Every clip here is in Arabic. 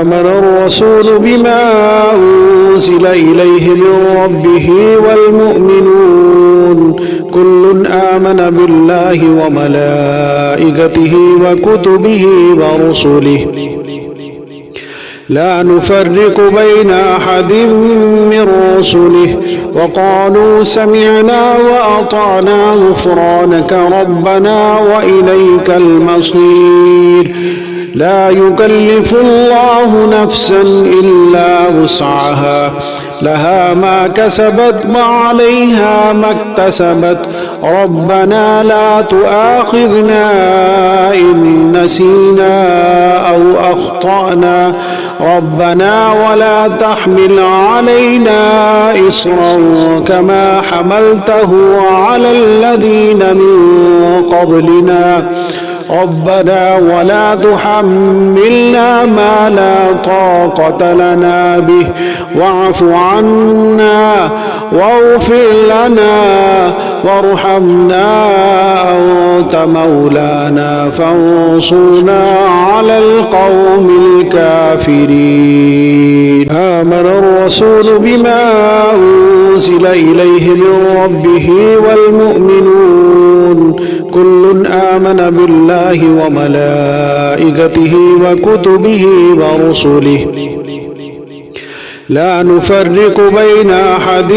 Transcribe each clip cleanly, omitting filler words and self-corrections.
آمن الرسول بما أنزل إليه من ربه والمؤمنون كل آمن بالله وملائكته وكتبه ورسله لا نفرق بين أحد من رسله وقالوا سمعنا وأطعنا غفرانك ربنا وإليك المصير لا يكلف الله نفسا إلا وسعها لها ما كسبت وعليها ما اكتسبت ربنا لا تؤاخذنا إن نسينا أو أخطأنا ربنا ولا تحمل علينا إصرا كما حملته على الذين من قبلنا ربنا ولا تحملنا ما لا طاقة لنا به واعف عنا واغفر لنا وارحمنا أنت مولانا فانصرنا على القوم الكافرين آمن الرسول بما أنزل إليه من ربه والمؤمنون كل آمن بالله وملائكته وكتبه ورسله لا نفرق بين أحد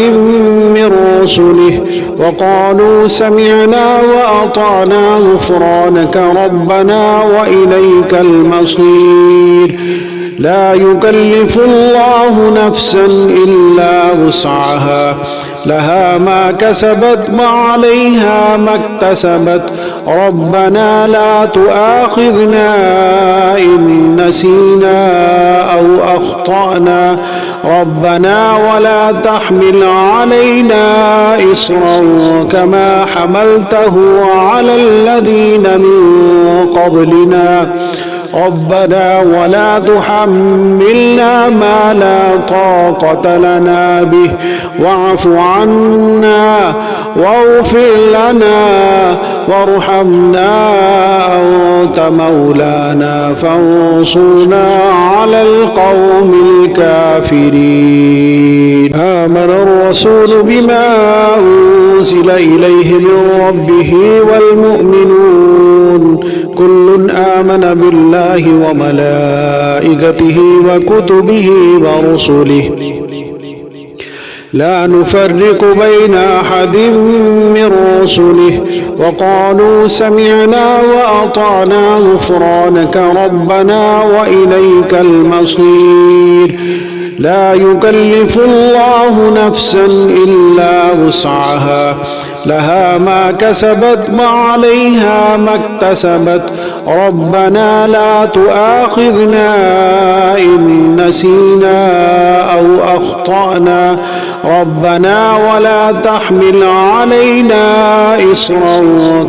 من رسله وقالوا سمعنا وأطعنا غفرانك ربنا وإليك المصير لا يكلف الله نفسا إلا وسعها لها ما كسبت وعليها ما اكتسبت ربنا لا تؤاخذنا إن نسينا أو أخطأنا ربنا ولا تحمل علينا إصرا كما حملته على الذين من قبلنا ربنا ولا تحملنا ما لا طاقة لنا به واعف عنا واغفر لنا وارحمنا أنت مولانا فانصرنا على القوم الكافرين آمن الرسول بما أنزل إليه من ربه والمؤمنون كل آمن بالله وملائكته وكتبه ورسله لا نفرق بين أحد من رسله وقالوا سمعنا وأطعنا غفرانك ربنا وإليك المصير لا يكلف الله نفسا إلا وسعها لها ما كسبت وعليها ما اكتسبت ربنا لا تؤاخذنا إن نسينا أو أخطأنا ربنا ولا تحمل علينا إصرا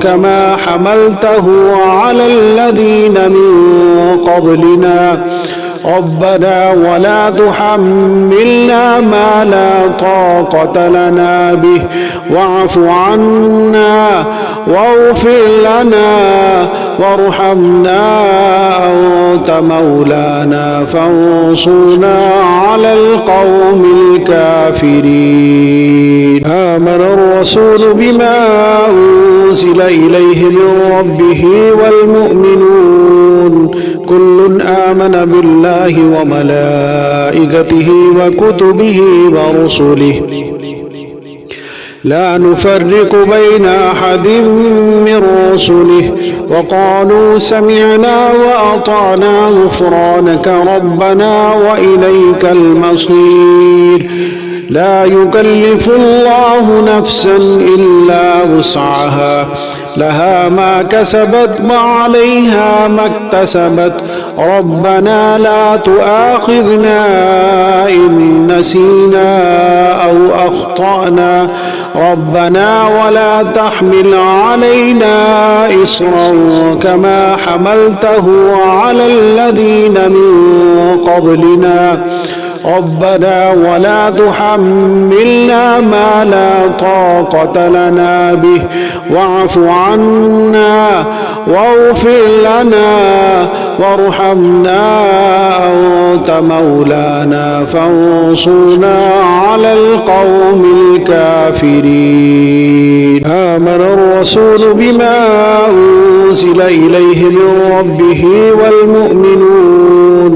كما حملته على الذين من قبلنا ربنا ولا تحملنا ما لا طاقة لنا به واعف عنا واغفر لنا وارحمنا أنت مولانا فانصرنا على القوم الكافرين آمن الرسول بما أنزل إليه من ربه والمؤمنون كل آمن بالله وملائكته وكتبه ورسله لا نفرق بين أحد من رسله وقالوا سمعنا وأطعنا غفرانك ربنا وإليك المصير لا يكلف الله نفسا إلا وسعها لها ما كسبت وعليها ما اكتسبت ربنا لا تؤاخذنا إن نسينا أو أخطأنا ربنا ولا تحمل علينا إصرا كما حملته على الذين من قبلنا ربنا ولا تحملنا ما لا طاقة لنا به واعف عنا واغفر لنا وارحمنا أنت أنت مولانا فانصرنا على القوم الكافرين. آمن الرسول بما أنزل إليه من ربه والمؤمنون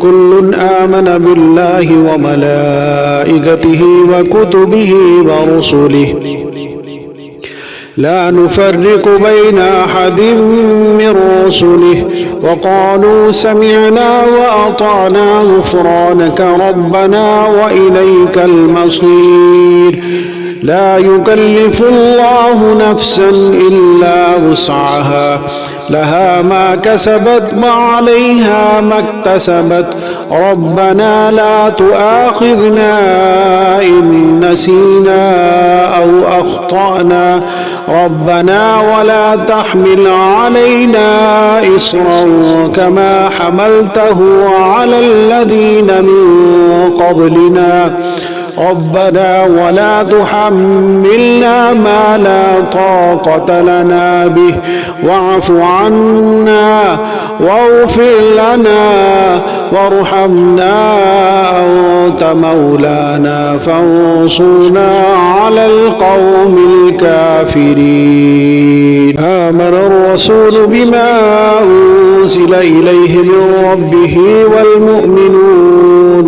كل آمن بالله وملائكته وكتبه ورسله لا نفرق بين أحد من رسله وقالوا سمعنا وأطعنا غفرانك ربنا وإليك المصير. لا يكلف الله نفسا إلا وسعها لها ما كسبت وعليها ما اكتسبت ربنا لا تؤاخذنا إن نسينا أو أخطأنا ربنا ولا تحمل علينا إصرا كما حملته على الذين من قبلنا ربنا ولا تحملنا ما لا طاقة لنا به واعف عنا واغفر لنا وارحمنا أنت مولانا فانصرنا على القوم الكافرين. آمن الرسول بما أنزل إليه من ربه والمؤمنون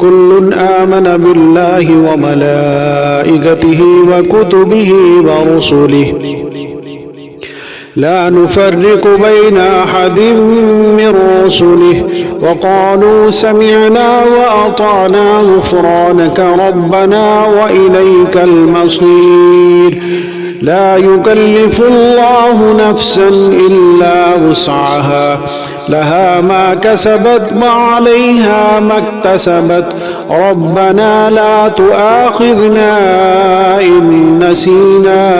كل آمن بالله وملائكته وكتبه ورسله لا نفرق بين أحد من رسله وقالوا سمعنا وأطعنا غفرانك ربنا وإليك المصير. لا يكلف الله نفسا إلا وسعها لها ما كسبت وعليها ما اكتسبت ربنا لا تؤاخذنا إن نسينا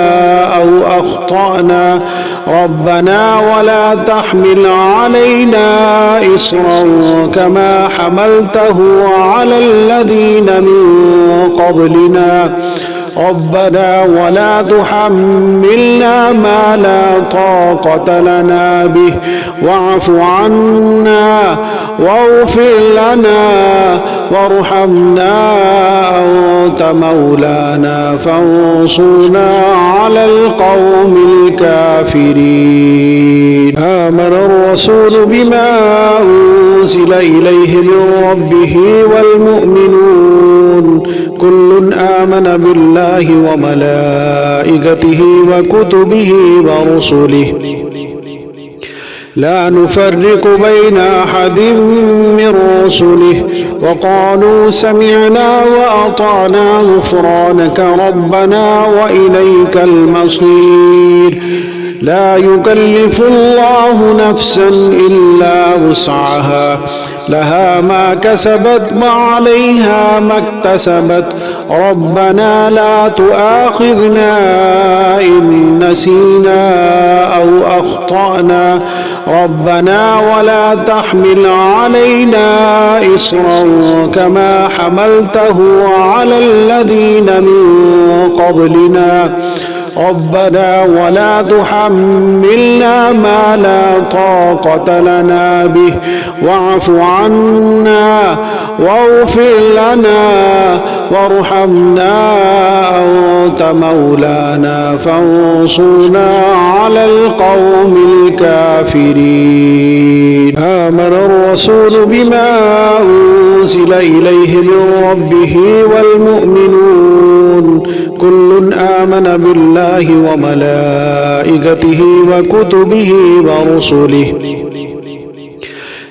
أو أخطأنا ربنا ولا تحمل علينا إصرا كما حملته على الذين من قبلنا ربنا ولا تحملنا ما لا طاقة لنا به واعف عنا واغفر لنا وارحمنا أنت مولانا فانصرنا على القوم الكافرين. آمن الرسول بما أنزل إليه من ربه والمؤمنون كل آمن بالله وملائكته وكتبه ورسله لا نفرق بين أحد من رسله وقالوا سمعنا وأطعنا غفرانك ربنا وإليك المصير. لا يكلف الله نفسا إلا وسعها لها ما كسبت وعليها ما اكتسبت ربنا لا تؤاخذنا إن نسينا أو أخطأنا ربنا ولا تحمل علينا إصرا كما حملته على الذين من قبلنا ربنا ولا تحملنا ما لا طاقة لنا به واعف عنا واغفر لنا وارحمنا أنت مولانا فانصرنا على القوم الكافرين. آمن الرسول بما أنزل إليه من ربه والمؤمنون كل آمن بالله وملائكته وكتبه ورسله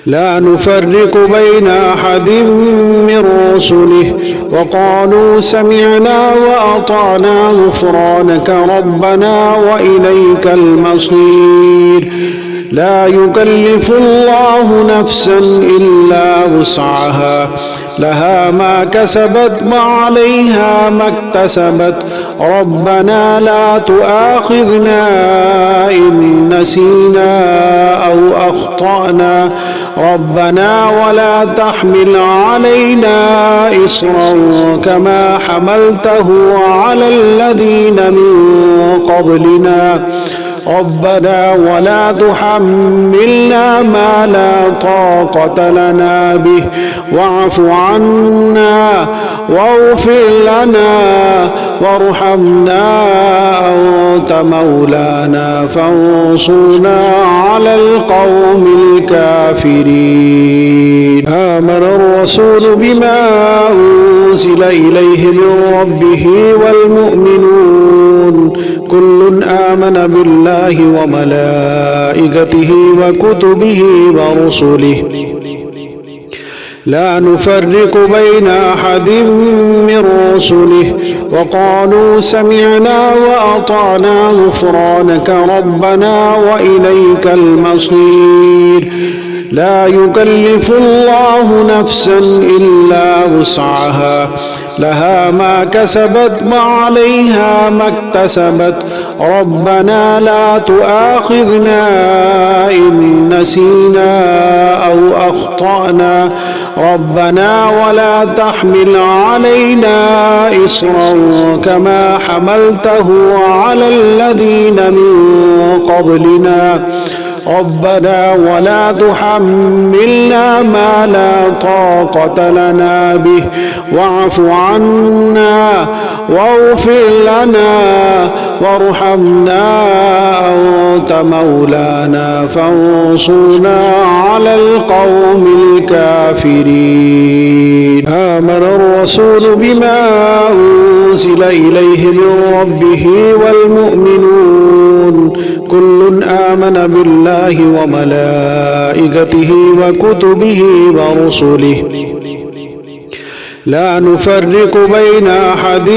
لا نفرق بين أحد من رسله وقالوا سمعنا وأطعنا غفرانك ربنا وإليك المصير. لا يكلف الله نفسا إلا وسعها لها ما كسبت وعليها ما اكتسبت ربنا لا تؤاخذنا إن نسينا أو أخطأنا ربنا ولا تحمل علينا إصرا كما حملته على الذين من قبلنا ربنا ولا تحملنا ما لا طاقة لنا به واعف عنا واغفر لنا وارحمنا أنت مولانا فانصرنا على القوم الكافرين. آمن الرسول بما أنزل إليه من ربه والمؤمنون كل آمن بالله وملائكته وكتبه ورسله لا نفرق بين أحد من رسله وقالوا سمعنا وأطعنا غفرانك ربنا وإليك المصير. لا يكلف الله نفسا إلا وسعها لها ما كسبت وعليها ما اكتسبت ربنا لا تؤاخذنا إن نسينا أو أخطأنا ربنا ولا تحمل علينا إصرا كما حملته على الذين من قبلنا ربنا ولا تحملنا ما لا طاقة لنا به واعف عنا واغفر لنا وارحمنا أنت مولانا فانصرنا على القوم الكافرين. آمن الرسول بما أنزل إليه من ربه والمؤمنون كل آمن بالله وملائكته وكتبه ورسله لا نفرق بين أحد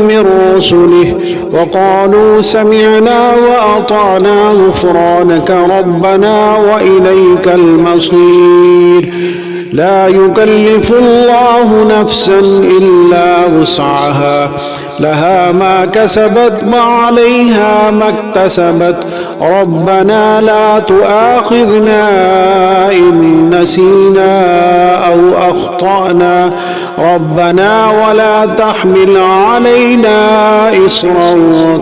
من رسله وقالوا سمعنا وأطعنا غفرانك ربنا وإليك المصير. لا يكلف الله نفسا إلا وسعها لها ما كسبت وعليها ما اكتسبت ربنا لا تؤاخذنا إن نسينا أو أخطأنا ربنا ولا تحمل علينا إصرا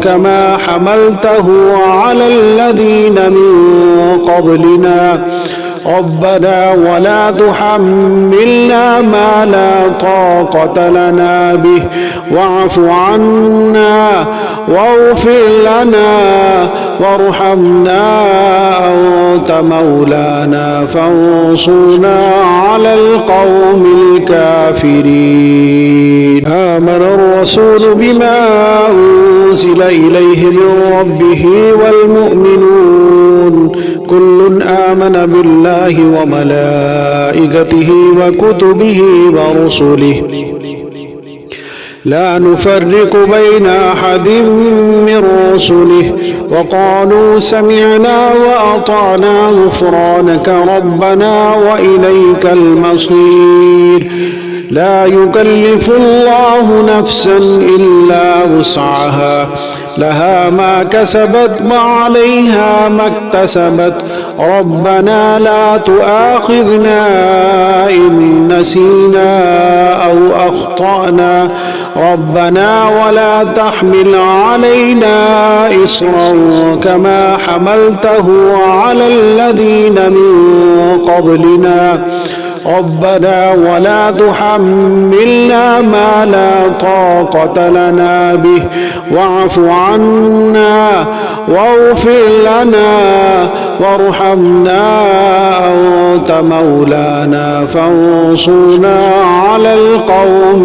كما حملته على الذين من قبلنا ربنا ولا تحملنا ما لا طاقة لنا به واعف عنا واغفر لنا وارحمنا أنت مولانا فانصرنا على القوم الكافرين. آمن الرسول بما أنزل إليه من ربه والمؤمنون كل آمن بالله وملائكته وكتبه ورسله لا نفرق بين أحد من رسله وقالوا سمعنا وأطعنا غفرانك ربنا وإليك المصير. لا يكلف الله نفسا إلا وسعها لها ما كسبت وعليها ما اكتسبت ربنا لا تؤاخذنا. تؤاخذنا إن نسينا أو أخطأنا ربنا ولا تحمل علينا إصرا كما حملته على الذين من قبلنا ربنا ولا تحمل علينا إصرا كما حملته على الذين من قبلنا ربنا ولا تحمل علينا إصرا كما حملته على الذين من قبلنا ربنا ولا تحمل علينا إصرا كما حملته على الذين من قبلنا ربنا ولا تحملنا ما لا طاقة لنا به واعف عنا واغفر لنا وارحمنا أنت مولانا فانصرنا على القوم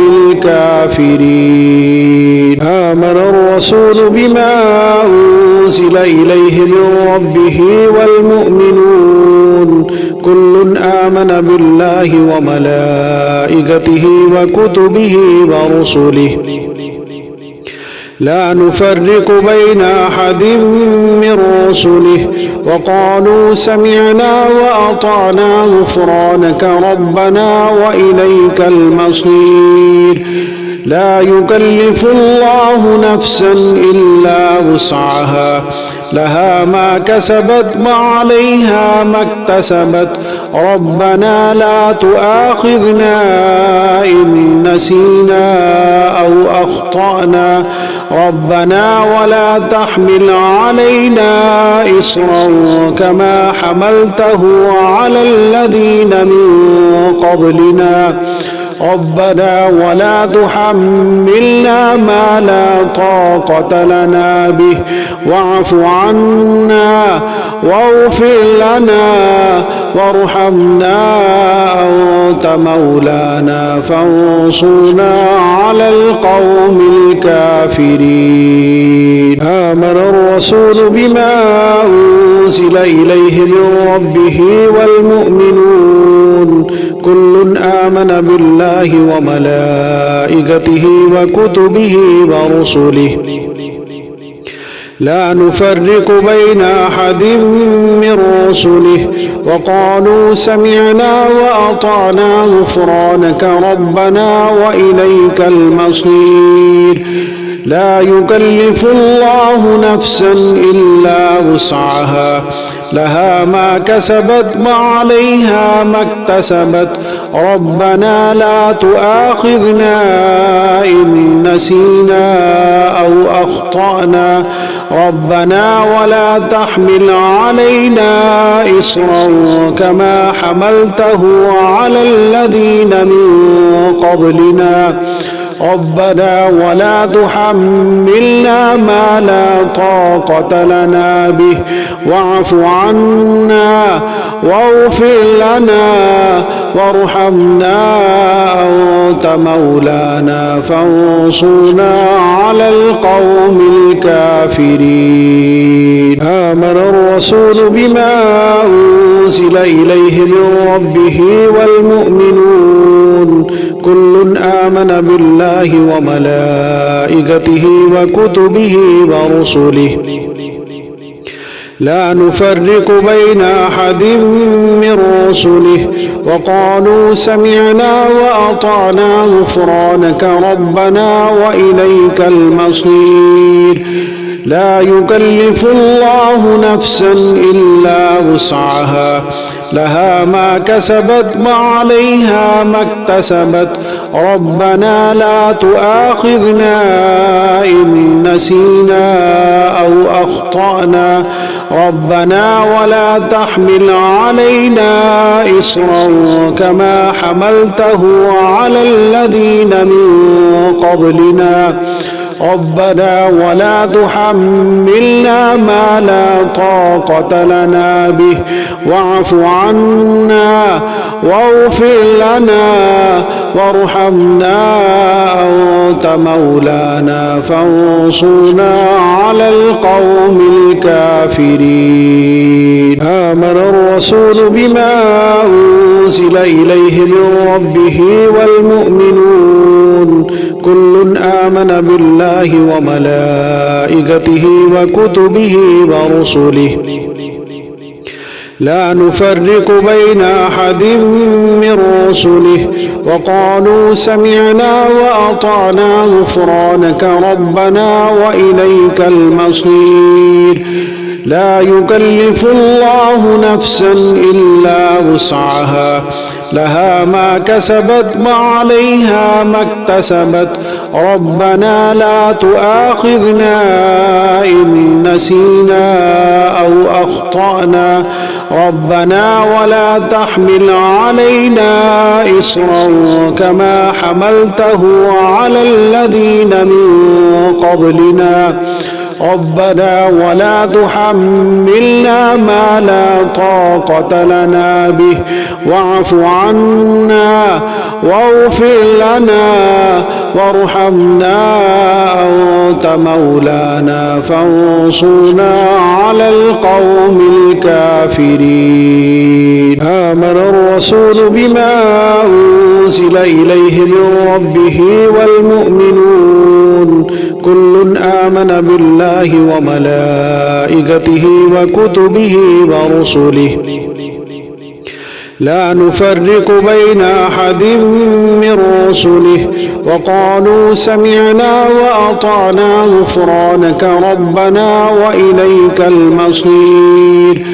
الكافرين. آمن الرسول بما أنزل إليه من ربه والمؤمنون كل آمن بالله وملائكته وكتبه ورسله لا نفرق بين أحد من رسله وقالوا سمعنا وأطعنا غفرانك ربنا وإليك المصير. لا يكلف الله نفسا إلا وسعها لها ما كسبت وعليها ما اكتسبت ربنا لا تؤاخذنا إن نسينا أو أخطأنا ربنا ولا تحمل علينا إصرا كما حملته على الذين من قبلنا ربنا ولا تحملنا ما لا طاقة لنا به واعف عنا واغفر لنا وارحمنا أنت مولانا فانصرنا على القوم الكافرين. آمن الرسول بما أنزل إليه من ربه والمؤمنون كل آمن بالله وملائكته وكتبه ورسله لا نفرق بين أحد من رسله وقالوا سمعنا وأطعنا غفرانك ربنا وإليك المصير. لا يكلف الله نفسا إلا وسعها لها ما كسبت وعليها ما اكتسبت ربنا لا تؤاخذنا إن نسينا أو أخطأنا ربنا ولا تحمل علينا إصرا كما حملته على الذين من قبلنا ربنا ولا تحملنا ما لا طاقة لنا به واعف عنا واغفر لنا وارحمنا أنت مولانا فانصرنا على القوم الكافرين. آمن الرسول بما أنزل إليه من ربه والمؤمنون كل آمن بالله وملائكته وكتبه ورسله لا نفرق بين أحد من رسله وقالوا سمعنا وأطعنا غفرانك ربنا وإليك المصير. لا يكلف الله نفسا إلا وسعها لها ما كسبت وعليها ما اكتسبت ربنا لا تؤاخذنا إن نسينا أو أخطأنا ربنا ولا تحمل علينا إصرا كما حملته على الذين من قبلنا ربنا ولا تحملنا ما لا طاقة لنا به واعف عنا واغفر لنا وارحمنا أنت مولانا فانصرنا على القوم الكافرين. آمن الرسول بما أنزل إليه من ربه والمؤمنون كل آمن بالله وملائكته وكتبه ورسله لا نفرق بين أحد من رسله وقالوا سمعنا وأطعنا غفرانك ربنا وإليك المصير. لا يكلف الله نفسا إلا وسعها لها ما كسبت وعليها ما اكتسبت ربنا لا تؤاخذنا إن نسينا أو أخطأنا ربنا ولا تحمل علينا إصرا كما حملته على الذين من قبلنا ربنا ولا تحملنا ما لا طاقة لنا به واعف عنا واغفر لنا وارحمنا أنت مولانا فانصرنا على القوم الكافرين. آمن الرسول بما أنزل إليه من ربه والمؤمنون كل آمن بالله وملائكته وكتبه ورسله لا نفرق بين أحد من رسله وقالوا سمعنا وأطعنا غفرانك ربنا وإليك المصير.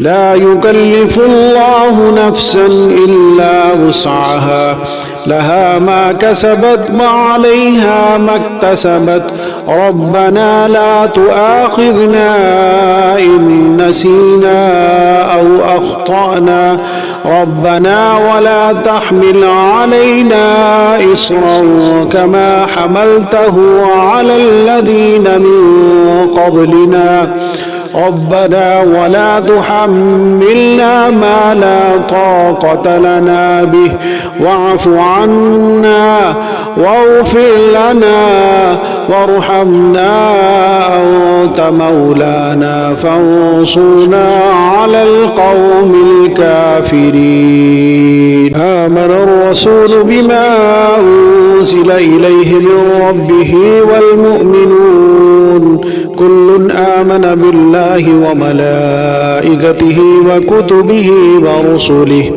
لا يكلف الله نفسا إلا وسعها لها ما كسبت وعليها ما اكتسبت ربنا لا تؤاخذنا إن نسينا أو أخطأنا ربنا ولا تحمل علينا إصرا كما حملته على الذين من قبلنا ربنا ولا تحملنا ما لا طاقة لنا به واعف عنا واغفر لنا وارحمنا أنت مولانا فانصرنا على القوم الكافرين آمن الرسول بما أنزل إليه من ربه والمؤمنون كل آمن بالله وملائكته وكتبه ورسله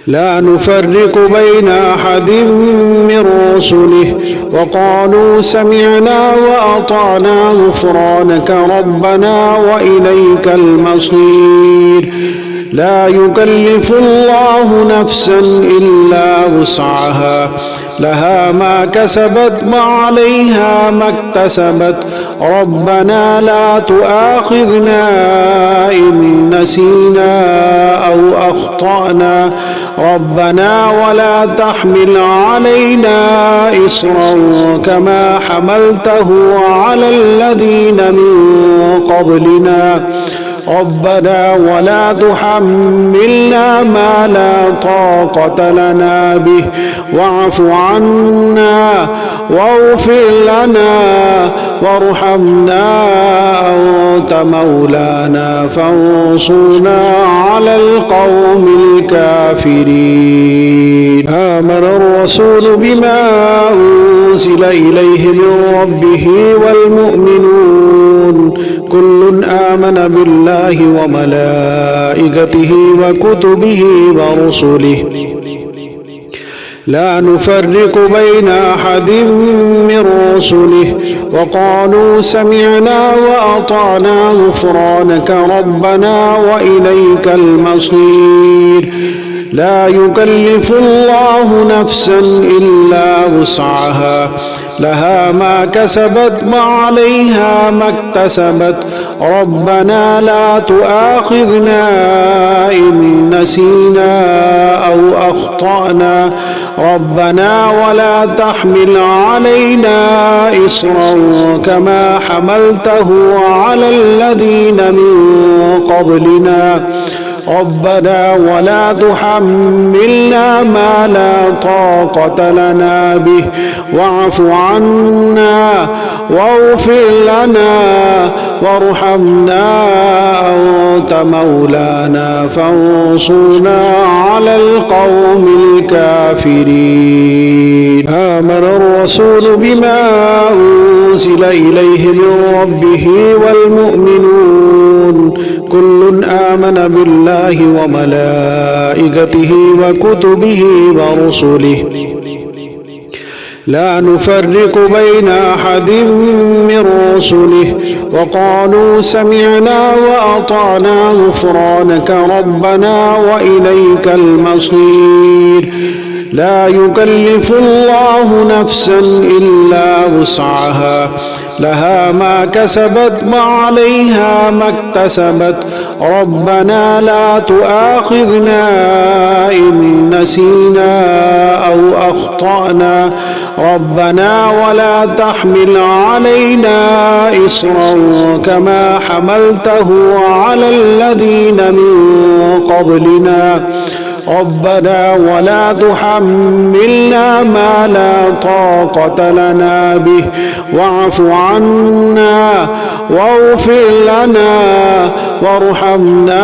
لا نفرق بين أحد من رسله وقالوا سمعنا وأطعنا غفرانك ربنا وإليك المصير لا يكلف الله نفسا إلا وسعها لها ما كسبت وعليها ما اكتسبت ربنا لا تؤاخذنا إن نسينا أو أخطأنا ربنا ولا تحمل علينا إصرا كما حملته على الذين من قبلنا ربنا ولا تحملنا ما لا طاقة لنا به واعف عنا واغفر لنا وارحمنا أنت مولانا فانصرنا على القوم الكافرين آمن الرسول بما أنزل إليه من ربه والمؤمنون كل آمن بالله وملائكته وكتبه ورسله لا نفرق بين أحد من رسله وقالوا سمعنا وأطعنا غفرانك ربنا وإليك المصير لا يكلف الله نفسا إلا وسعها لها ما كسبت وعليها ما اكتسبت ربنا لا تؤاخذنا إن نسينا أو أخطأنا ربنا ولا تحمل علينا إصرا كما حملته على الذين من قبلنا ربنا ولا تحملنا ما لا طاقة لنا به واعف عنا واغفر لنا وارحمنا أنت مولانا فانصرنا على القوم الكافرين آمن الرسول بما أنزل إليه من ربه والمؤمنون كل آمن بالله وملائكته وكتبه ورسله لا نفرق بين أحد من رسله وقالوا سمعنا وأطعنا غفرانك ربنا وإليك المصير لا يكلف الله نفسا إلا وسعها لها ما كسبت وعليها ما اكتسبت ربنا لا تؤاخذنا إن نسينا أو أخطأنا ربنا ولا تحمل علينا إصرا كما حملته على الذين من قبلنا ربنا ولا تحملنا ما لا طاقة لنا به واعف عنا واغفر لنا وارحمنا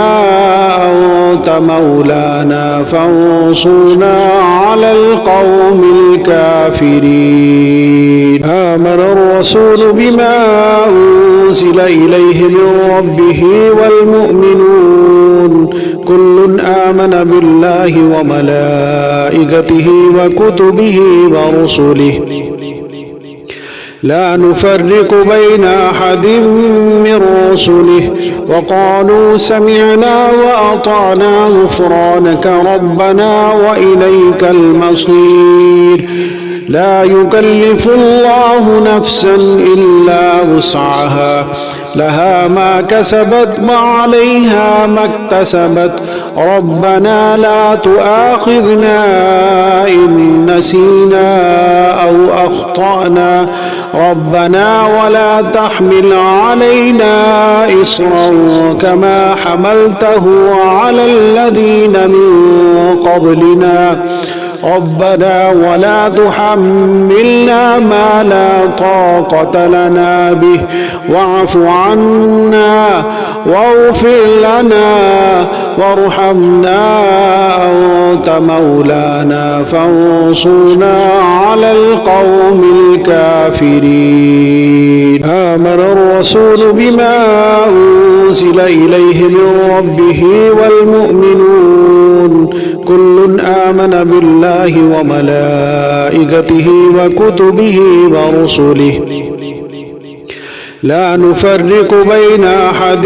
أنت مولانا فانصرنا على القوم الكافرين آمن الرسول بما أنزل إليه من ربه والمؤمنون كل آمن بالله وملائكته وكتبه ورسله لا نفرق بين أحد من رسله وقالوا سمعنا وأطعنا غفرانك ربنا وإليك المصير لا يكلف الله نفسا إلا وسعها لها ما كسبت وعليها ما اكتسبت ربنا لا تؤاخذنا إن نسينا أو أخطأنا ربنا ولا تحمل علينا إصرا كما حملته على الذين من قبلنا ربنا ولا تحملنا ما لا طاقة لنا به واعف عنا واغفر لنا وارحمنا أنت مولانا فانصرنا على القوم الكافرين آمن الرسول بما أنزل إليه من ربه والمؤمنون كل آمن بالله وملائكته وكتبه ورسله لا نفرق بين أحد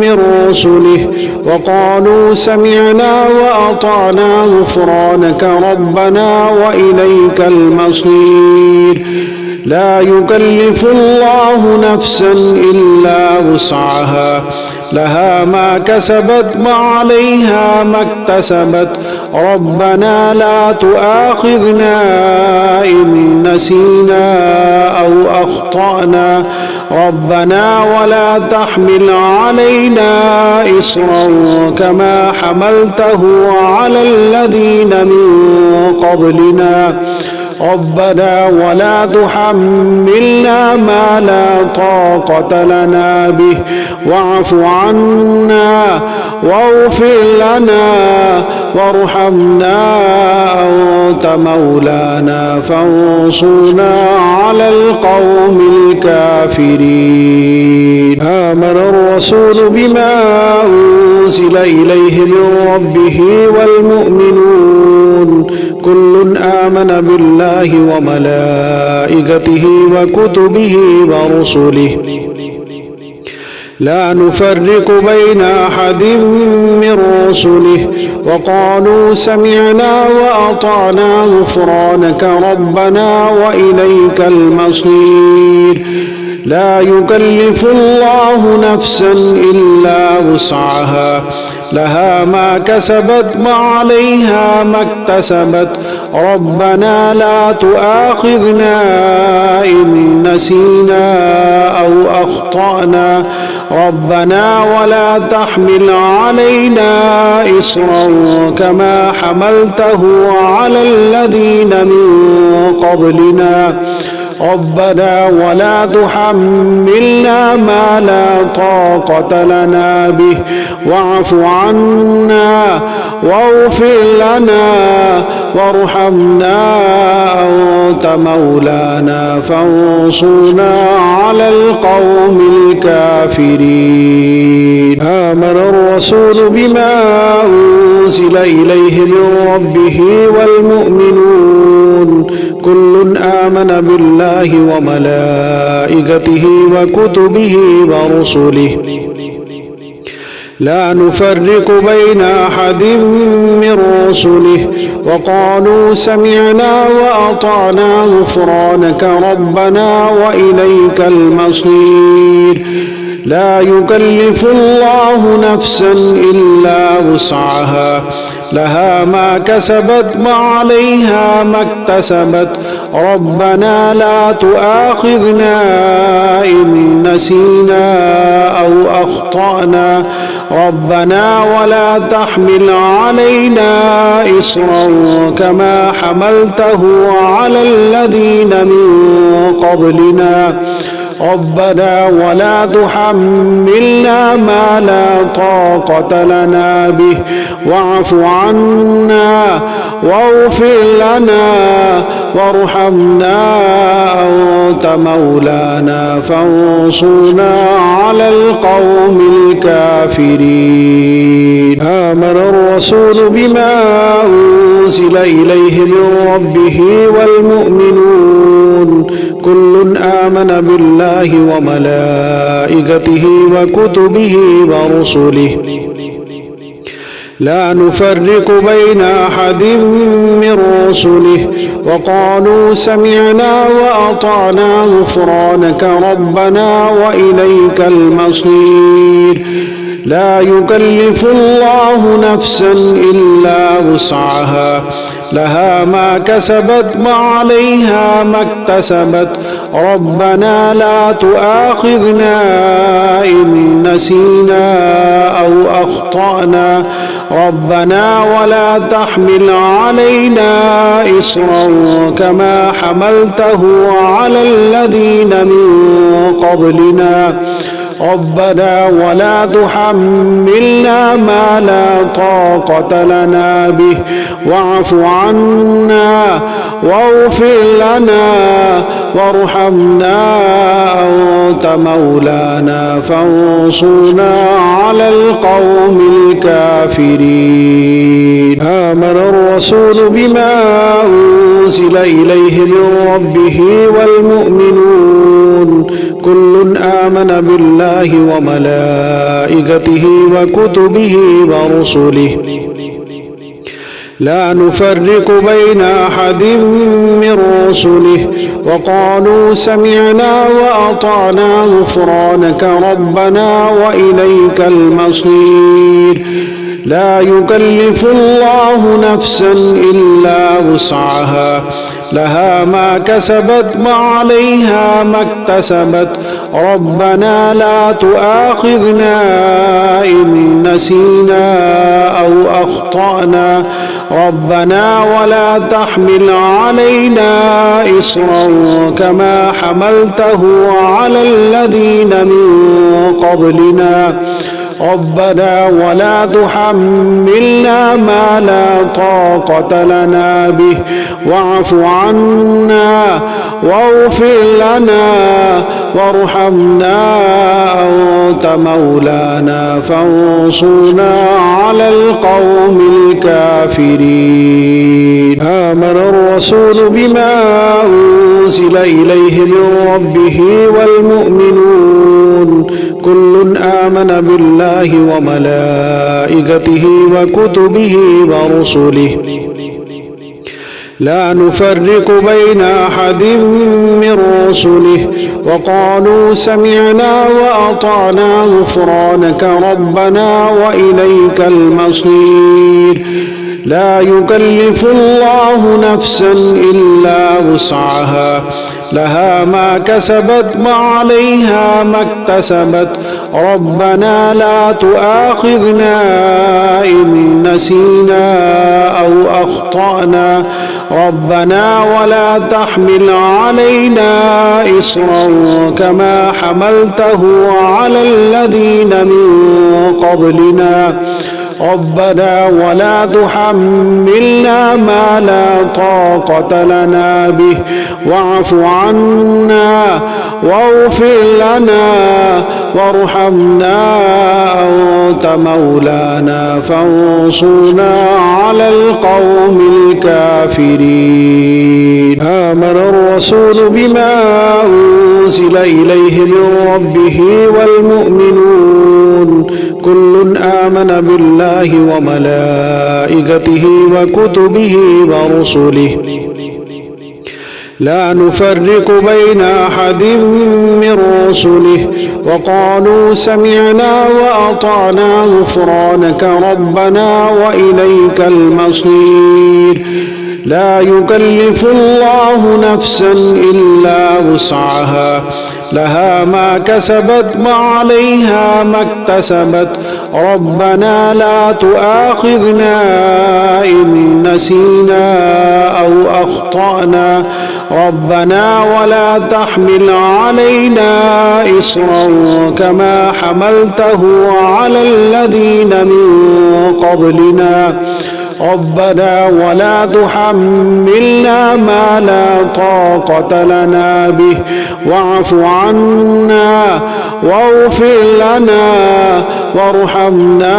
من رسله وقالوا سمعنا وأطعنا غفرانك ربنا وإليك المصير لا يكلف الله نفسا إلا وسعها لها ما كسبت وعليها ما اكتسبت ربنا لا تؤاخذنا إن نسينا أو أخطأنا ربنا ولا تحمل علينا إصرا كما حملته على الذين من قبلنا ربنا ولا تحملنا ما لا طاقة لنا به واعف عنا واغفر لنا وارحمنا أنت مولانا فانصرنا على القوم الكافرين آمن الرسول بما أنزل إليه من ربه والمؤمنون كل آمن بالله وملائكته وكتبه ورسله لا نفرق بين أحد من رسله وقالوا سمعنا وأطعنا غفرانك ربنا وإليك المصير لا يكلف الله نفسا إلا وسعها لها ما كسبت وعليها ما اكتسبت ربنا لا تؤاخذنا إن نسينا أو أخطأنا ربنا ولا تحمل علينا إصرا كما حملته على الذين من قبلنا ربنا ولا تحملنا ما لا طاقة لنا به واعف عنا واغفر لنا وارحمنا أنت مولانا فانصرنا على القوم الكافرين آمن الرسول بما أنزل إليه من ربه والمؤمنون كل آمن بالله وملائكته وكتبه ورسله لا نفرق بين أحد من رسله وقالوا سمعنا وأطعنا غفرانك ربنا وإليك المصير لا يكلف الله نفسا إلا وسعها لها ما كسبت وعليها ما اكتسبت ربنا لا تؤاخذنا إن نسينا أو أخطأنا ربنا ولا تحمل علينا إصرا كما حملته على الذين من قبلنا ربنا ولا تحملنا ما لا طاقة لنا به واعف عنا واغفر لنا وارحمنا أنت مولانا فانصرنا على القوم الكافرين آمن الرسول بما أنزل إليه من ربه والمؤمنون كل آمن بالله وملائكته وكتبه ورسله لا نفرق بين أحد من رسله وقالوا سمعنا وأطعنا غفرانك ربنا وإليك المصير لا يكلف الله نفسا إلا وسعها لها ما كسبت وعليها ما اكتسبت ربنا لا تؤاخذنا إن نسينا أو أخطأنا ربنا ولا تحمل علينا إصرا كما حملته على الذين من قبلنا ربنا ولا تحملنا ما لا طاقة لنا به واعف عنا واغفر لنا وارحمنا أنت مولانا فانصرنا على القوم الكافرين آمن الرسول بما أنزل إليه من ربه والمؤمنون كل آمن بالله وملائكته وكتبه ورسله لا نفرق بين أحد من رسله وقالوا سمعنا وأطعنا غفرانك ربنا وإليك المصير لا يكلف الله نفسا إلا وسعها لها ما كسبت وعليها ما اكتسبت ربنا لا تؤاخذنا إن نسينا أو أخطأنا ربنا ولا تحمل علينا إصرا كما حملته على الذين من قبلنا ربنا ولا تحملنا ما لا طاقة لنا به واعف عنا واغفر لنا وارحمنا أنت مولانا فانصرنا على القوم الكافرين آمن الرسول بما أنزل إليه من ربه والمؤمنون كل آمن بالله وملائكته وكتبه ورسله لا نفرق بين أحد من رسله وقالوا سمعنا وأطعنا غفرانك ربنا وإليك المصير لا يكلف الله نفسا إلا وسعها لها ما كسبت وعليها ما اكتسبت ربنا لا تؤاخذنا إن نسينا أو أخطأنا ربنا ولا تحمل علينا إصرا كما حملته على الذين من قبلنا ربنا ولا تحملنا ما لا طاقة لنا به واعف عنا واغفر لنا وارحمنا أنت مولانا فانصرنا على القوم الكافرين آمن الرسول بما أنزل إليه من ربه والمؤمنون كل آمن بالله وملائكته وكتبه ورسله لا نفرق بين أحد من رسله وقالوا سمعنا وأطعنا غفرانك ربنا وإليك المصير لا يكلف الله نفسا إلا وسعها لها ما كسبت وعليها ما اكتسبت ربنا لا تؤاخذنا إن نسينا أو أخطأنا ربنا ولا تحمل علينا إصرا كما حملته على الذين من قبلنا ربنا ولا تحملنا ما لا طاقة لنا به واعف عنا واغفر لنا وارحمنا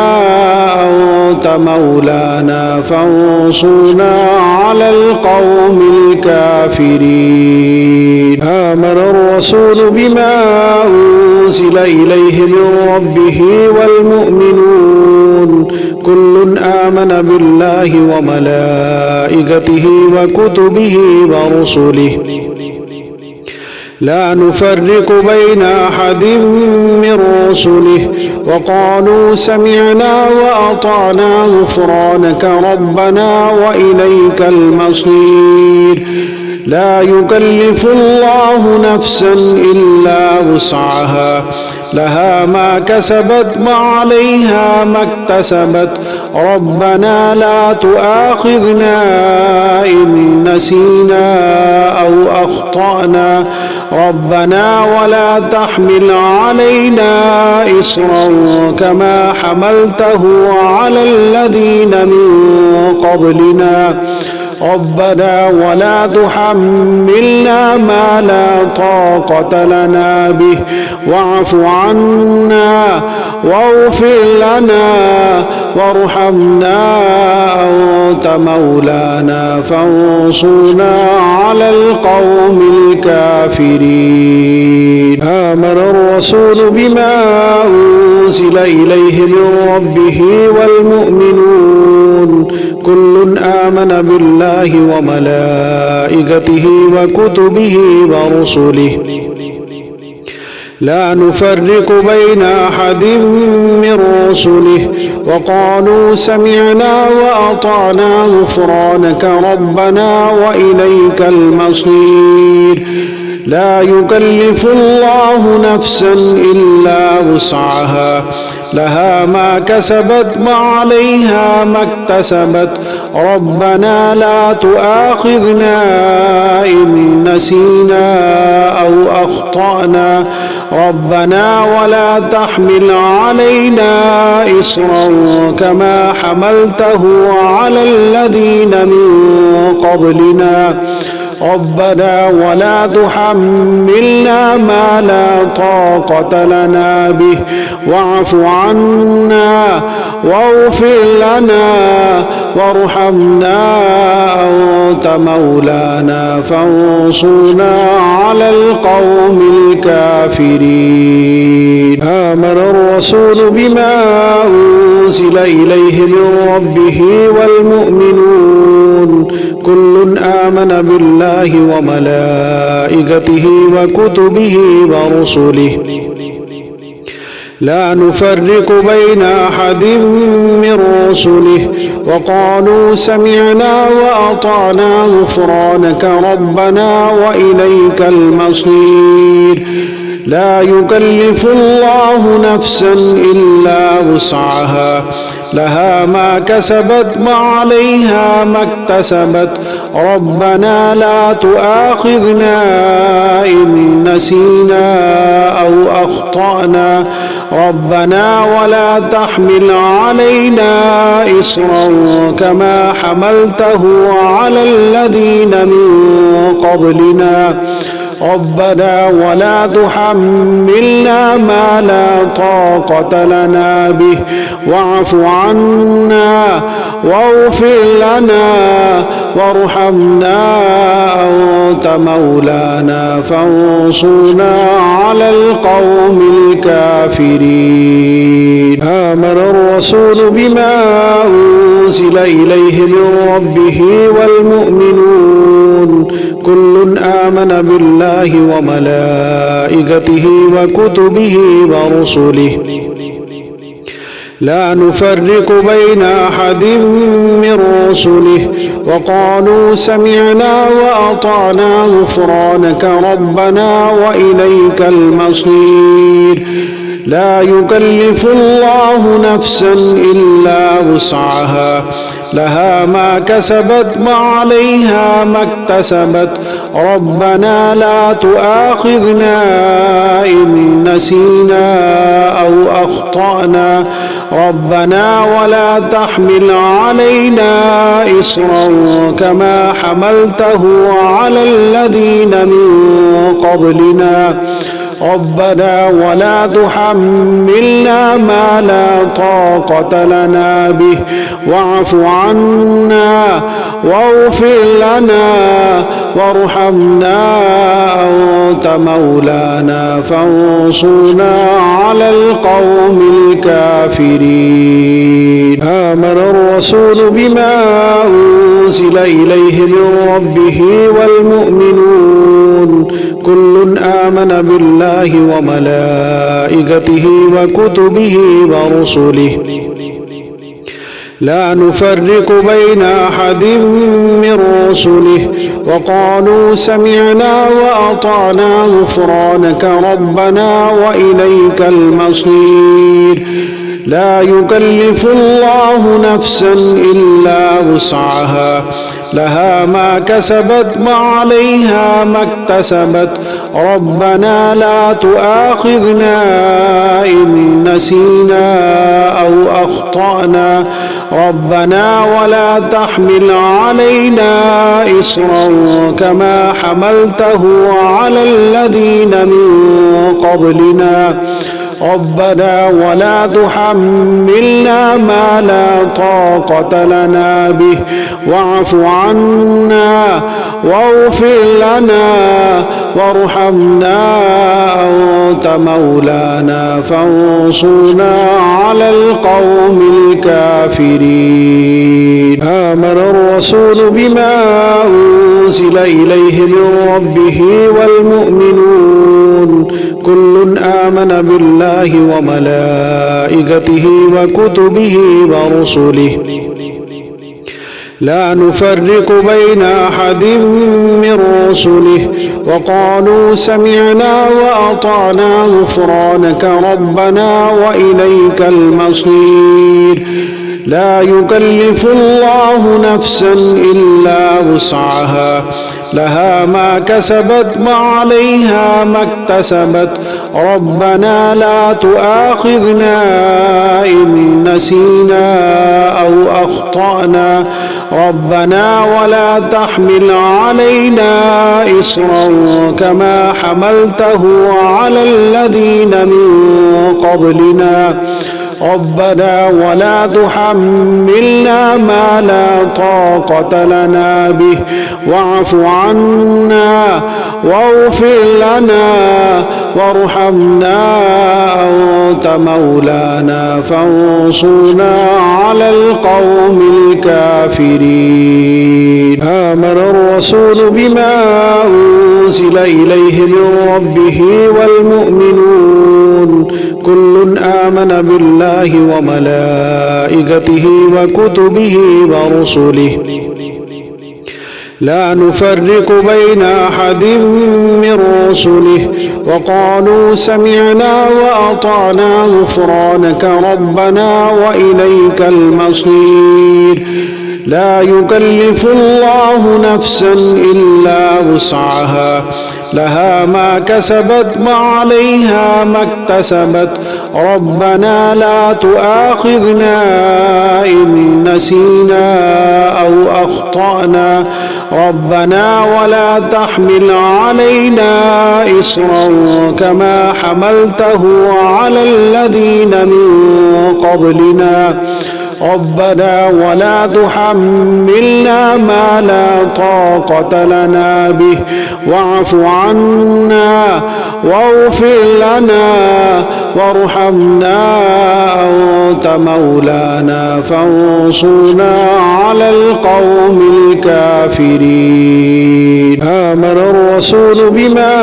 أنت مولانا فانصرنا على القوم الكافرين آمن الرسول بما أنزل إليه من ربه والمؤمنون كل آمن بالله وملائكته وكتبه ورسله لا نفرق بين أحد من رسله وقالوا سمعنا وأطعنا غفرانك ربنا وإليك المصير لا يكلف الله نفسا إلا وسعها لها ما كسبت وعليها ما اكتسبت ربنا لا تؤاخذنا إن نسينا أو أخطأنا ربنا ولا تحمل علينا إصرا كما حملته على الذين من قبلنا ربنا ولا تحملنا ما لا طاقة لنا به واعف عنا واغفر لنا وارحمنا أنت مولانا فانصرنا على القوم الكافرين آمن الرسول بما أنزل إليه من ربه والمؤمنون كل آمن بالله وملائكته وكتبه ورسله لا نفرق بين أحد من رسله وقالوا سمعنا وأطعنا غفرانك ربنا وإليك المصير لا يكلف الله نفسا إلا وسعها لها ما كسبت وعليها ما اكتسبت ربنا لا تؤاخذنا إن نسينا أو أخطأنا ربنا ولا تحمل علينا إصرا كما حملته على الذين من قبلنا ربنا ولا تحملنا ما لا طاقة لنا به واعف عنا واغفر لنا وارحمنا أنت مولانا فانصرنا على القوم الكافرين آمن الرسول بما أنزل إليه من ربه والمؤمنون كل آمن بالله وملائكته وكتبه ورسله لا نفرق بين أحد من رسله وقالوا سمعنا وأطعنا غفرانك ربنا وإليك المصير لا يكلف الله نفسا إلا وسعها لها ما كسبت وعليها ما اكتسبت ربنا لا تؤاخذنا إن نسينا أو أخطأنا ربنا ولا تحمل علينا إصرا كما حملته على الذين من قبلنا ربنا ولا تحملنا ما لا طاقة لنا به واعف عنا واغفر لنا وارحمنا أنت مولانا فانصرنا على القوم الكافرين آمن الرسول بما أنزل إليه من ربه والمؤمنون كل آمن بالله وملائكته وكتبه ورسله لا نفرق بين أحد من رسله وقالوا سمعنا وأطعنا غفرانك ربنا وإليك المصير لا يكلف الله نفسا إلا وسعها لها ما كسبت وعليها ما اكتسبت ربنا لا تؤاخذنا إن نسينا أو أخطأنا ربنا ولا تحمل علينا إصرا كما حملته على الذين من قبلنا ربنا ولا تحملنا ما لا طاقة لنا به واعف عنا واغفر لنا وارحمنا أنت مولانا فانصرنا على القوم الكافرين. آمن الرسول بما أنزل إليه من ربه والمؤمنون كل آمن بالله وملائكته وكتبه ورسله لا نفرق بين أحد من رسله وقالوا سمعنا وأطعنا غفرانك ربنا وإليك المصير. لا يكلف الله نفسا إلا وسعها لها ما كسبت وعليها ما اكتسبت ربنا لا تؤاخذنا إن نسينا أو أخطأنا ربنا ولا تحمل علينا إصرا كما حملته على الذين من قبلنا ربنا ولا تحملنا ما لا طاقة لنا به واعف عنا واغفر لنا وارحمنا أنت مولانا فانصرنا على القوم الكافرين. آمن الرسول بما أنزل إليه من ربه والمؤمنون كل آمن بالله وملائكته وكتبه ورسله لا نفرق بين أحد من رسله وقالوا سمعنا وأطعنا غفرانك ربنا وإليك المصير. لا يكلف الله نفسا إلا وسعها لها ما كسبت وعليها ما اكتسبت ربنا لا تؤاخذنا إن نسينا أو أخطأنا ربنا ولا تحمل علينا إصرا كما حملته على الذين من قبلنا ربنا ولا تحملنا ما لا طاقة لنا به واعف عنا واغفر لنا وارحمنا أنت مولانا فانصرنا على القوم الكافرين. آمن الرسول بما أنزل إليه من ربه والمؤمنون كل آمن بالله وملائكته وكتبه ورسله لا نفرق بين أحد من رسله وقالوا سمعنا وأطعنا غفرانك ربنا وإليك المصير. لا يكلف الله نفسا إلا وسعها لها ما كسبت وعليها ما اكتسبت ربنا لا تؤاخذنا إن نسينا أو أخطأنا ربنا ولا تحمل علينا إصرا كما حملته على الذين من قبلنا ربنا ولا تحملنا ما لا طاقة لنا به واعف عنا واغفر لنا وارحمنا أنت مولانا فانصرنا على القوم الكافرين. آمن الرسول بما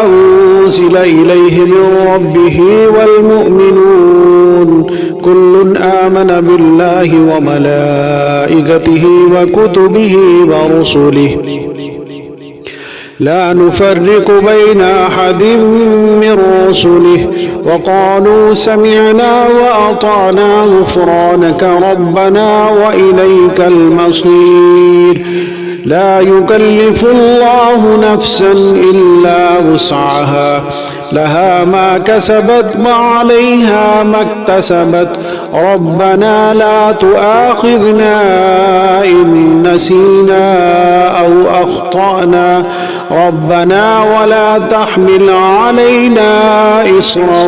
أنزل إليه من ربه والمؤمنون كل آمن بالله وملائكته وكتبه ورسله لا نفرق بين أحد من رسله وقالوا سمعنا وأطعنا غفرانك ربنا وإليك المصير. لا يكلف الله نفسا إلا وسعها لها ما كسبت وعليها ما اكتسبت ربنا لا تؤاخذنا إن نسينا أو أخطأنا ربنا ولا تحمل علينا إصرا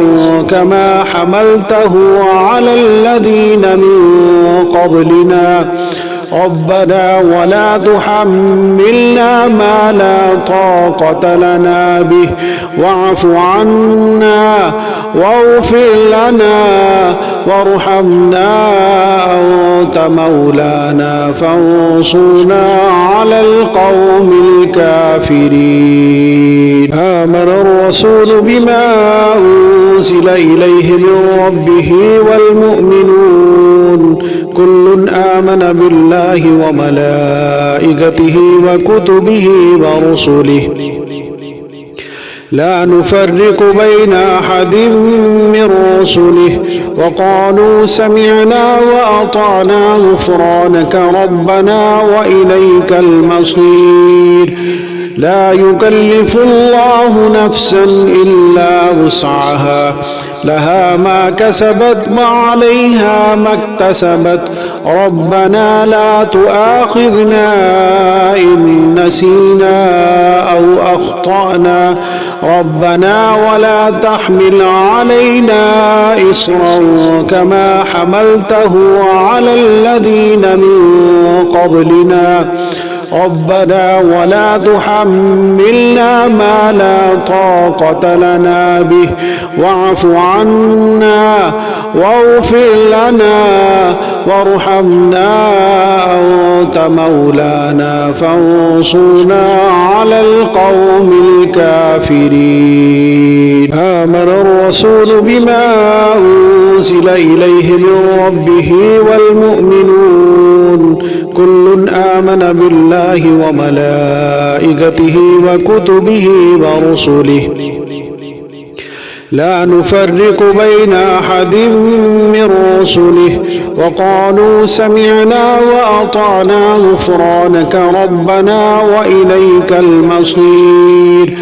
كما حملته على الذين من قبلنا ربنا ولا تحملنا ما لا طاقة لنا به واعف عنا واغفر لنا وارحمنا أنت مولانا فانصرنا على القوم الكافرين. آمن الرسول بما أنزل إليه من ربه والمؤمنون كل آمن بالله وملائكته وكتبه ورسله لا نفرق بين أحد من رسله وقالوا سمعنا وأطعنا غفرانك ربنا وإليك المصير. لا يكلف الله نفسا إلا وسعها لها ما كسبت وعليها ما اكتسبت ربنا لا تؤاخذنا إن نسينا أو أخطأنا ربنا ولا تحمل علينا إصرا كما حملته على الذين من قبلنا ربنا ولا تحملنا ما لا طاقة لنا به واعف عنا واغفر لنا وارحمنا أنت مولانا فانصرنا على القوم الكافرين. آمن الرسول بما أنزل إليه من ربه والمؤمنون كل آمن بالله وملائكته وكتبه ورسله لا نفرق بين أحد من رسله وقالوا سمعنا وأطعنا غفرانك ربنا وإليك المصير.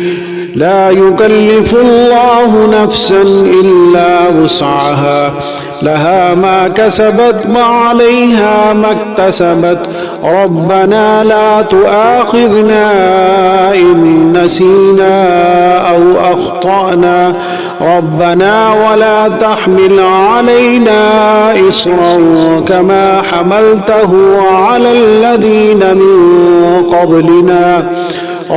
لا يكلف الله نفسا إلا وسعها لها ما كسبت وعليها ما اكتسبت ربنا لا تؤاخذنا إن نسينا أو أخطأنا ربنا ولا تحمل علينا إصرا كما حملته على الذين من قبلنا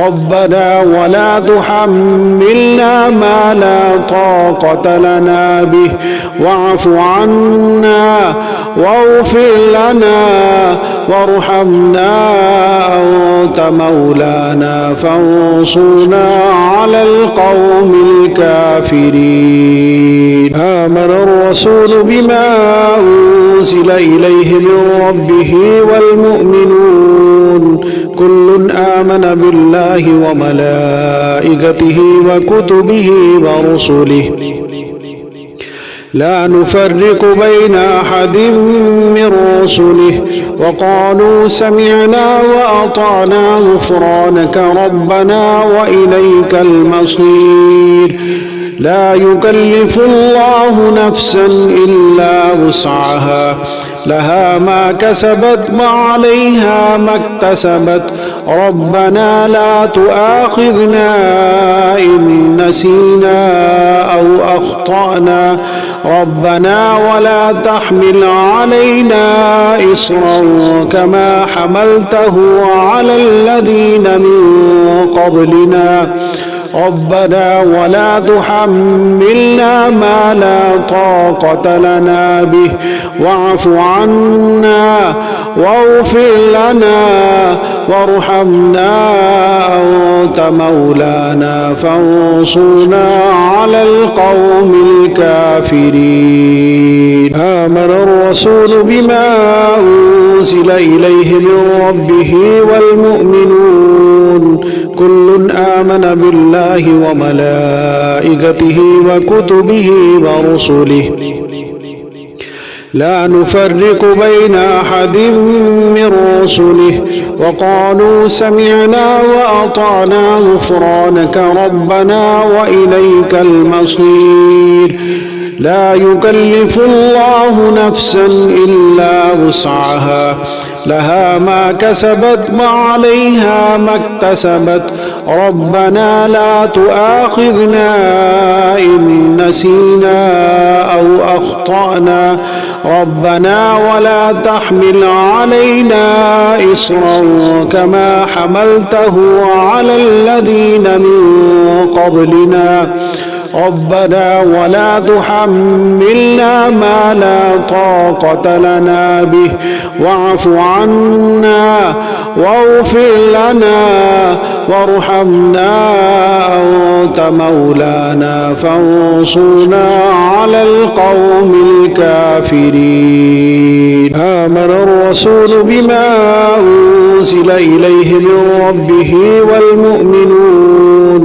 ربنا ولا تحملنا ما لا طاقة لنا به واعف عنا واغفر لنا وارحمنا أنت مولانا فانصرنا على القوم الكافرين. آمن الرسول بما أنزل إليه من ربه والمؤمنون كل آمن بالله وملائكته وكتبه ورسله لا نفرق بين أحد من رسله وقالوا سمعنا وأطعنا غفرانك ربنا وإليك المصير. لا يكلف الله نفسا إلا وسعها لها ما كسبت وعليها ما اكتسبت ربنا لا تؤاخذنا إن نسينا أو أخطأنا ربنا ولا تحمل علينا إصرا كما حملته على الذين من قبلنا ربنا ولا تحمل علينا إصرا كما حملته على الذين من قبلنا ربنا ولا تحمل علينا إصرا كما حملته على الذين من قبلنا ربنا ولا تحمل علينا إصرا كما حملته على الذين من قبلنا ربنا ولا تحمل علينا إصرا كما حملته على الذين من قبلنا ربنا ولا تحملنا ما لا طاقة لنا به واعف عنا واغفر لنا وارحمنا أنت مولانا فانصرنا على القوم الكافرين. آمن الرسول بما أنزل إليه من ربه والمؤمنون كل آمن بالله وملائكته وكتبه ورسله لا نفرق بين أحد من رسله وقالوا سمعنا وأطعنا غفرانك ربنا وإليك المصير. لا يكلف الله نفسا إلا وسعها لها ما كسبت وعليها ما اكتسبت ربنا لا تؤاخذنا إن نسينا أو أخطأنا ربنا ولا تحمل علينا إصرا كما حملته على الذين من قبلنا ربنا ولا تحملنا ما لا طاقة لنا به واعف عنا واغفر لنا وارحمنا أنت مولانا فانصرنا على القوم الكافرين. آمن الرسول بما أنزل إليه من ربه والمؤمنون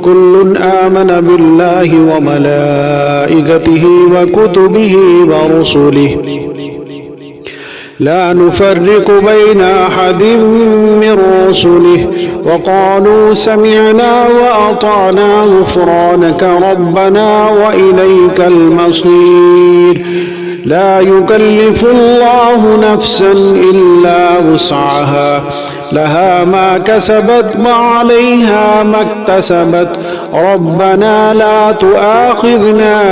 كل آمن بالله وملائكته وكتبه ورسله لا نفرق بين أحد من رسله وقالوا سمعنا وأطعنا غفرانك ربنا وإليك المصير. لا يكلف الله نفسا إلا وسعها لها ما كسبت وعليها ما اكتسبت ربنا لا تؤاخذنا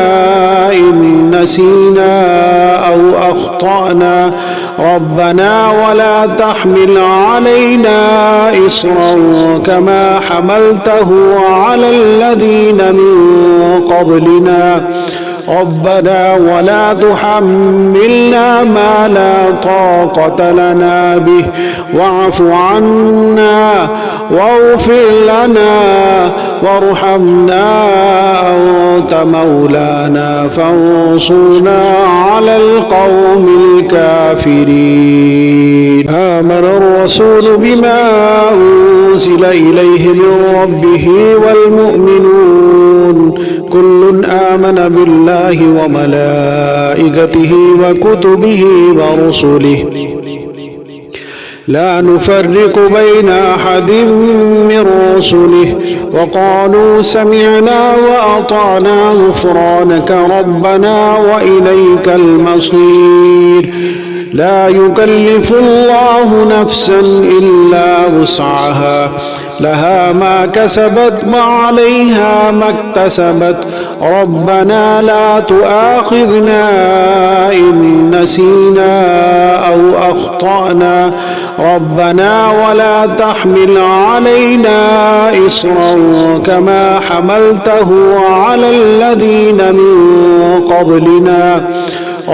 إن نسينا أو أخطأنا ربنا ولا تحمل علينا إصرا كما حملته على الذين من قبلنا ربنا ولا تحملنا ما لا طاقة لنا به واعف عنا واغفر لنا وارحمنا أنت مولانا فانصرنا على القوم الكافرين. آمن الرسول بما أنزل إليه من ربه والمؤمنون كل آمن بالله وملائكته وكتبه ورسله لا نفرق بين أحد من رسله وقالوا سمعنا وأطعنا غفرانك ربنا وإليك المصير. لا يكلف الله نفسا إلا وسعها لها ما كسبت وعليها ما اكتسبت ربنا لا تؤاخذنا إن نسينا أو أخطأنا ربنا ولا تحمل علينا إصرا كما حملته على الذين من قبلنا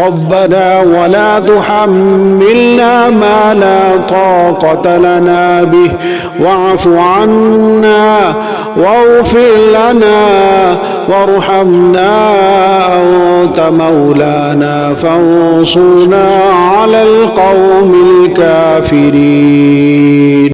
ربنا ولا تحملنا ما لا طاقة لنا به واعف عنا واغفر لنا وارحمنا أنت مولانا فانصرنا على القوم الكافرين.